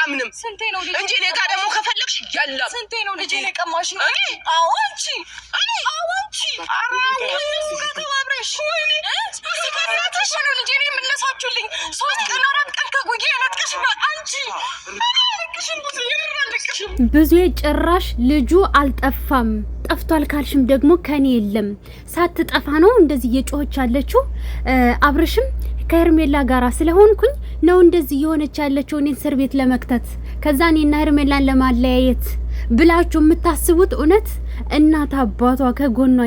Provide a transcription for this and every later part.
አላምንም እንጂ እኔ ጋር ደግሞ ከፈለግሽ ያለም ስንቴ ነው ልጄ ለቀማሽ? አዎ አንቺ እነሱ ጋር ተባብረሽ ሲከራተሽ ነው ልጄ የምነሳችሁልኝ 3 ቀን 4 ቀን ከጉዬ ነጥቀሽ አንቺ ብዙ ጭራሽ ልጁ አልጠፋም። ጠፍቷል ካልሽም ደግሞ ከኔ የለም ሳትጠፋ ነው እንደዚህ እየጮኸች ያለችው። አብርሽም ከሄርሜላ ጋራ ስለሆንኩኝ ነው እንደዚህ የሆነች ያለችው እኔን እስር ቤት ለመክተት ከዛ እኔና ሄርሜላን ለማለያየት ብላችሁ የምታስቡት እውነት እናት አባቷ ከጎኗ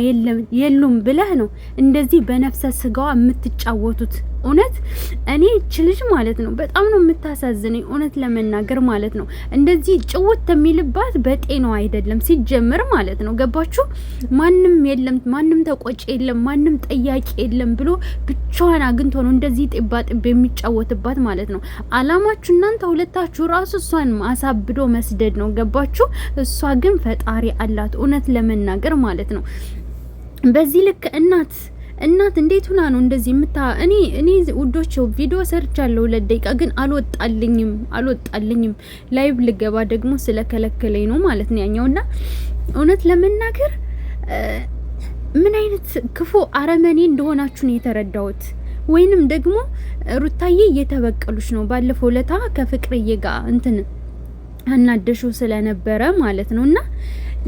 የሉም ብለህ ነው እንደዚህ በነፍሰ ስጋዋ የምትጫወቱት። እውነት እኔ እችልሽ ማለት ነው በጣም ነው የምታሳዝነኝ እውነት ለመናገር ማለት ነው። እንደዚህ ጭውት የሚልባት በጤናው አይደለም ሲጀምር ማለት ነው። ገባችሁ? ማንም የለም፣ ማንም ተቆጭ የለም፣ ማንም ጠያቂ የለም ብሎ ብቻዋን አግኝቶ ነው እንደዚህ ጤባ ጤብ የሚጫወትባት ማለት ነው። አላማችሁ እናንተ ሁለታችሁ ራሱ እሷን አሳብዶ መስደድ ነው። ገባችሁ? እሷ ግን ፈጣሪ አላት እውነት ለመናገር ማለት ነው። በዚህ ልክ እናት እንዴት ሆና ነው እንደዚህ እኔ ውዶች ቪዲዮ ሰርቻለሁ 2 ደቂቃ ግን አልወጣልኝም ላይቭ ልገባ ደግሞ ስለከለከለኝ ነው ማለት ነው ያኛውና እውነት ለመናገር ምን አይነት ክፉ አረመኔ እንደሆናችሁ ነው የተረዳሁት። ወይንም ደግሞ ሩታዬ እየተበቀሉሽ ነው ባለፈው ለታ ከፍቅርዬ ጋር አናደሹ ስለነበረ ማለት ነውና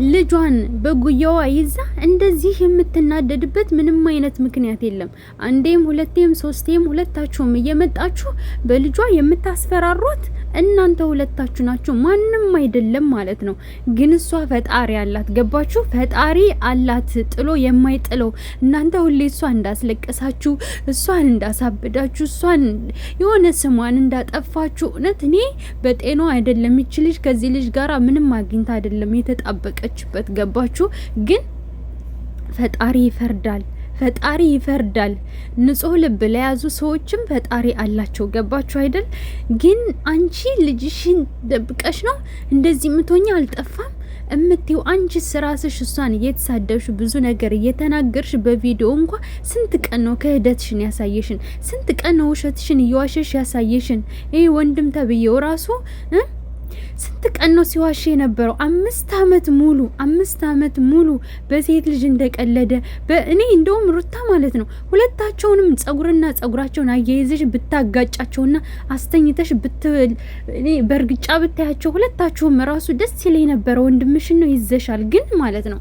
ልጇን በጉያዋ ይዛ እንደዚህ የምትናደድበት ምንም አይነት ምክንያት የለም። አንዴም ሁለቴም ሶስቴም ሁለታችሁም እየመጣችሁ በልጇ የምታስፈራሯት እናንተ ሁለታችሁ ናችሁ፣ ማንም አይደለም ማለት ነው። ግን እሷ ፈጣሪ አላት። ገባችሁ? ፈጣሪ አላት ጥሎ የማይጥለው። እናንተ ሁሌ እሷ እንዳስለቀሳችሁ፣ እሷን እንዳሳብዳችሁ፣ እሷን የሆነ ስሟን እንዳጠፋችሁ እውነት እኔ በጤናው አይደለም ይችልሽ ከዚህ ልጅ ጋራ ምንም አግኝታ አይደለም የተጣበቀችበት። ገባችሁ? ግን ፈጣሪ ይፈርዳል። ንጹህ ልብ ለያዙ ሰዎችም ፈጣሪ አላቸው። ገባችሁ አይደል? ግን አንቺ ልጅሽን ደብቀሽ ነው እንደዚህ ምቶኛ አልጠፋም እምትይው አንቺ ስራስሽ እሷን እየተሳደብሽ ብዙ ነገር እየተናገርሽ በቪዲዮ እንኳን ስንት ቀን ነው ክህደትሽን ያሳየሽን? ስንት ቀን ነው ውሸትሽን እየዋሸሽ ያሳየሽን? ይሄ ወንድም ተብዬው ራሱ ስንት ቀን ነው ሲዋሽ የነበረው? 5 አመት ሙሉ በሴት ልጅ እንደቀለደ እኔ እንደውም ሩታ ማለት ነው ሁለታቸውንም ጸጉራቸውን አያይዘሽ ብታጋጫቸውና አስተኝተሽ በርግጫ ብታያቸው ሁለታቸውም ራሱ ደስ ይለኝ ነበር። ወንድምሽን ነው ይዘሻል ግን ማለት ነው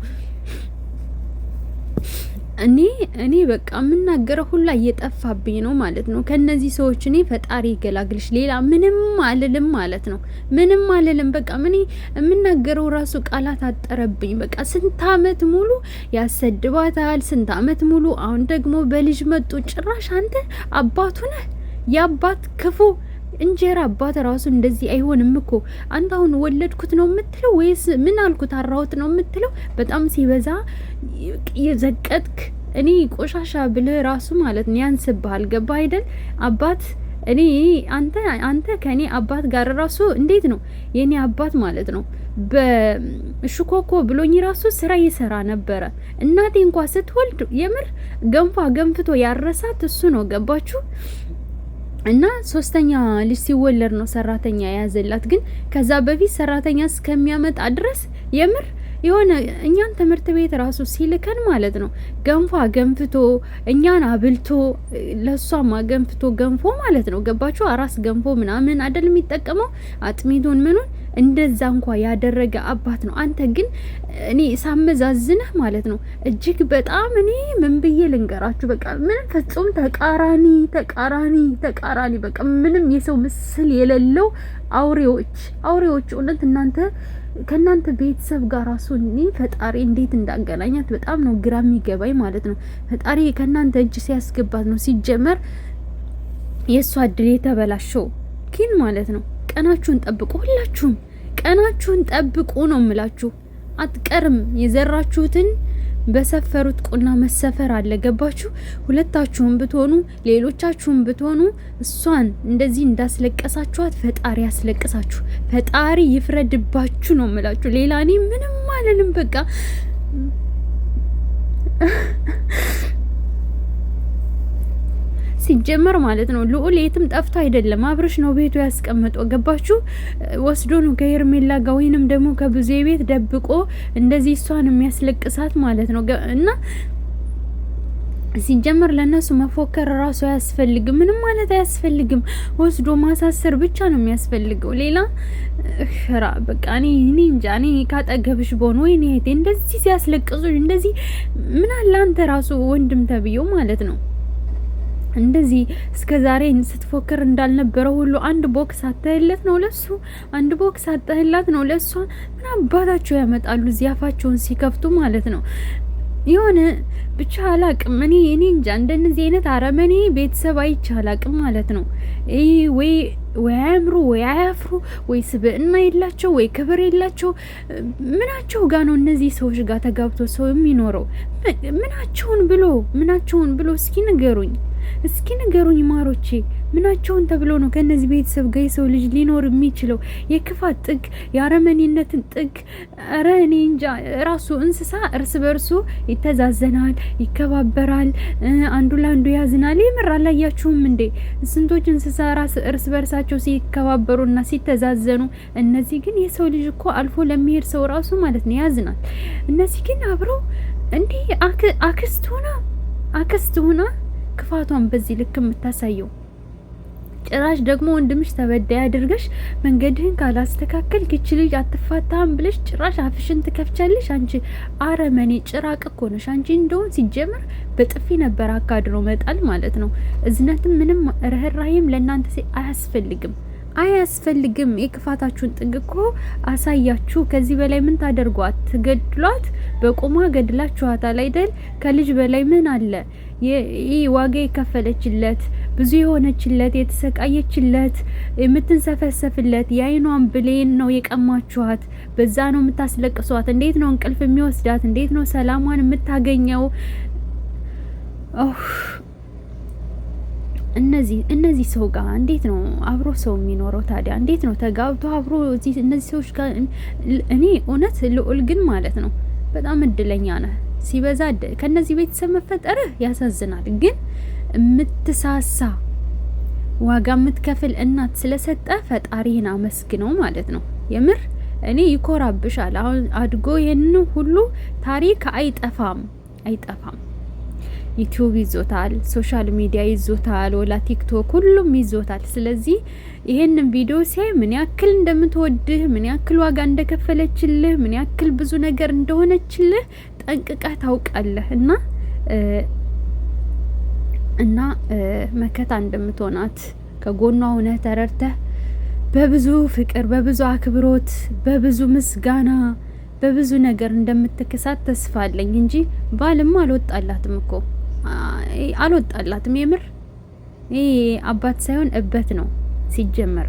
እኔ በቃ የምናገረው ሁላ እየጠፋብኝ ነው ማለት ነው። ከነዚህ ሰዎች እኔ ፈጣሪ ይገላግልሽ፣ ሌላ ምንም አልልም ማለት ነው። ምንም አልልም በቃ ምን የምናገረው ራሱ ቃላት አጠረብኝ። በቃ ስንት አመት ሙሉ ያሰድባታል፣ ስንት አመት ሙሉ አሁን ደግሞ በልጅ መጡ። ጭራሽ አንተ አባቱ ነህ፣ የአባት ክፉ እንጀራ አባት ራሱ እንደዚህ አይሆንም እኮ። አንተ አሁን ወለድኩት ነው የምትለው ወይስ ምን አልኩት አራሁት ነው የምትለው? በጣም ሲበዛ የዘቀጥክ እኔ ቆሻሻ ብለህ ራሱ ማለት ነው ያንስብሃል። ገባ አይደል? አባት እኔ አንተ ከኔ አባት ጋር ራሱ እንዴት ነው የኔ አባት ማለት ነው በሽኮኮ ብሎኝ ራሱ ስራ ይሰራ ነበረ። እናቴ እንኳን ስትወልድ የምር ገንፍቶ ያረሳት እሱ ነው። ገባችሁ? እና 3ኛ ልጅ ሲወለድ ነው ሰራተኛ ያዘላት። ግን ከዛ በፊት ሰራተኛ እስከሚያመጣ ድረስ የምር የሆነ እኛን ትምህርት ቤት ራሱ ሲልከን ማለት ነው ገንፍቶ እኛን አብልቶ ለሷማ ገንፎ ማለት ነው። ገባችሁ? አራስ ገንፎ ምናምን አይደል የሚጠቀመው አጥሚቱን ምኑን እንደዛ እንኳን ያደረገ አባት ነው። አንተ ግን እኔ ሳመዛዝነህ ማለት ነው እጅግ በጣም እኔ ምን ብዬ ልንገራችሁ? በቃ ምንም ፍጹም ተቃራኒ በቃ ምንም የሰው ምስል የሌለው አውሬዎች እውነት እናንተ ከናንተ ቤተሰብ ጋር ራሱ እኔ ፈጣሪ እንዴት እንዳገናኛት በጣም ነው ግራ የሚገባኝ ማለት ነው። ፈጣሪ ከናንተ እጅ ሲያስገባት ነው ሲጀመር የሷ እድል የተበላሸው ግን ማለት ነው። ቀናችሁን ጠብቁ፣ ሁላችሁም ቀናችሁን ጠብቁ ነው የምላችሁ። አትቀርም የዘራችሁትን በሰፈሩት ቁና መሰፈር አለ። ገባችሁ? ሁለታችሁም ብትሆኑ ሌሎቻችሁም ብትሆኑ እሷን እንደዚህ እንዳስለቀሳችኋት ፈጣሪ ያስለቅሳችሁ፣ ፈጣሪ ይፍረድባችሁ ነው የምላችሁ። ሌላ እኔ ምንም አልልም። በቃ ሲጀመር ማለት ነው ልዑል የትም ጠፍቶ አይደለም፣ አብርሽ ነው ቤቱ ያስቀመጠው። ገባችሁ? ወስዶ ነው ከሄርሜላ ጋር ወይንም ደግሞ ከብዙ ቤት ደብቆ እንደዚህ እሷን የሚያስለቅሳት ማለት ነው። እና ሲጀመር ለነሱ መፎከር ራሱ አያስፈልግም፣ ምንም ማለት አያስፈልግም። ወስዶ ማሳሰር ብቻ ነው የሚያስፈልገው። ሌላ በቃ እኔ እንጃ። እኔ ካጠገብሽ በሆነ ወይ እህቴ እንደዚህ ሲያስለቅሱሽ እንደዚህ ምን አለ አንተ ራሱ ወንድም ተብዬው ማለት ነው እንደዚህ እስከዛሬ ስትፎክር እንዳልነበረው ሁሉ አንድ ቦክስ አጣህለት ነው ለሱ፣ አንድ ቦክስ አጣህላት ነው ለሷ። ምን አባታቸው ያመጣሉ እዚህ አፋቸውን ሲከፍቱ ማለት ነው። የሆነ ብቻ አላቅም። እኔ እንጃ እንደነዚህ አይነት አረመኔ ቤተሰብ አይቼ አላቅም ማለት ነው። ወይ አያምሩ ወይ አያፍሩ ወይ ስብዕና የላቸው ወይ ክብር የላቸው። ምናቸው ጋር ነው እነዚህ ሰዎች ጋር ተጋብቶ ሰው የሚኖረው? ምናቸውን ብሎ እስኪ ንገሩኝ ማሮቼ። ምናቸውን ተብሎ ነው ከነዚህ ቤተሰብ ጋር የሰው ልጅ ሊኖር የሚችለው? የክፋት ጥግ፣ የአረመኔነትን ጥግ። ኧረ እኔ እንጃ። ራሱ እንስሳ እርስ በርሱ ይተዛዘናል፣ ይከባበራል፣ አንዱ ለአንዱ ያዝናል። የምር አላያችሁም እንዴ? ስንቶች እንስሳ እርስ በርሳቸው ሲከባበሩና ሲተዛዘኑ። እነዚህ ግን የሰው ልጅ እኮ አልፎ ለሚሄድ ሰው ራሱ ማለት ነው ያዝናል። እነዚህ ግን አብረው እንዴ አክስት ሆና ክፋቷን በዚህ ልክ የምታሳየው። ጭራሽ ደግሞ ወንድምሽ ተበዳይ አድርገሽ መንገድህን ካላስተካከል ግች ልጅ አትፋታም ብለሽ ጭራሽ አፍሽን ትከፍቻለሽ። አንቺ አረመኔ ጭራቅ እኮ ነሽ አንቺ። እንደውን ሲጀመር በጥፊ ነበር አካድሮ መጣል ማለት ነው። እዝነትም ምንም ርህራሄም ለእናንተ አያስፈልግም። የክፋታችሁን ጥግ እኮ አሳያችሁ። ከዚህ በላይ ምን ታደርጓት? ትገድሏት? በቁሟ ገድላችኋታል አይደል? ከልጅ በላይ ምን አለ? ይህ ዋጋ የከፈለችለት ብዙ የሆነችለት የተሰቃየችለት የምትንሰፈሰፍለት የአይኗን ብሌን ነው የቀማችኋት። በዛ ነው የምታስለቅሷት። እንዴት ነው እንቅልፍ የሚወስዳት? እንዴት ነው ሰላሟን የምታገኘው? እነዚህ ሰው ጋር እንዴት ነው አብሮ ሰው የሚኖረው ታዲያ? እንዴት ነው ተጋብቶ አብሮ እነዚህ ሰዎች ጋር? እኔ እውነት ልዑል ግን ማለት ነው በጣም እድለኛ ነህ። ሲበዛ ከነዚህ ቤተሰብ መፈጠርህ ያሳዝናል። ግን የምትሳሳ ዋጋ የምትከፍል እናት ስለሰጠ ፈጣሪህን አመስግነው ማለት ነው። የምር እኔ ይኮራብሻል። አሁን አድጎ ይሄን ሁሉ ታሪክ አይጠፋም። ዩቲዩብ ይዞታል፣ ሶሻል ሚዲያ ይዞታል፣ ወላ ቲክቶክ ሁሉም ይዞታል። ስለዚህ ይሄንን ቪዲዮ ሲያይ ምን ያክል እንደምትወድህ፣ ምን ያክል ዋጋ እንደከፈለችልህ፣ ምን ያክል ብዙ ነገር እንደሆነችልህ ጠንቅቀህ ታውቃለህ እና መከታ እንደምትሆናት ከጎኗ ሆነህ ተረድተህ በብዙ ፍቅር፣ በብዙ አክብሮት፣ በብዙ ምስጋና፣ በብዙ ነገር እንደምትክሳት ተስፋ አለኝ እንጂ ባልም አልወጣላትም እኮ አልወጣላትም። የምር ይሄ አባት ሳይሆን እበት ነው ሲጀመር።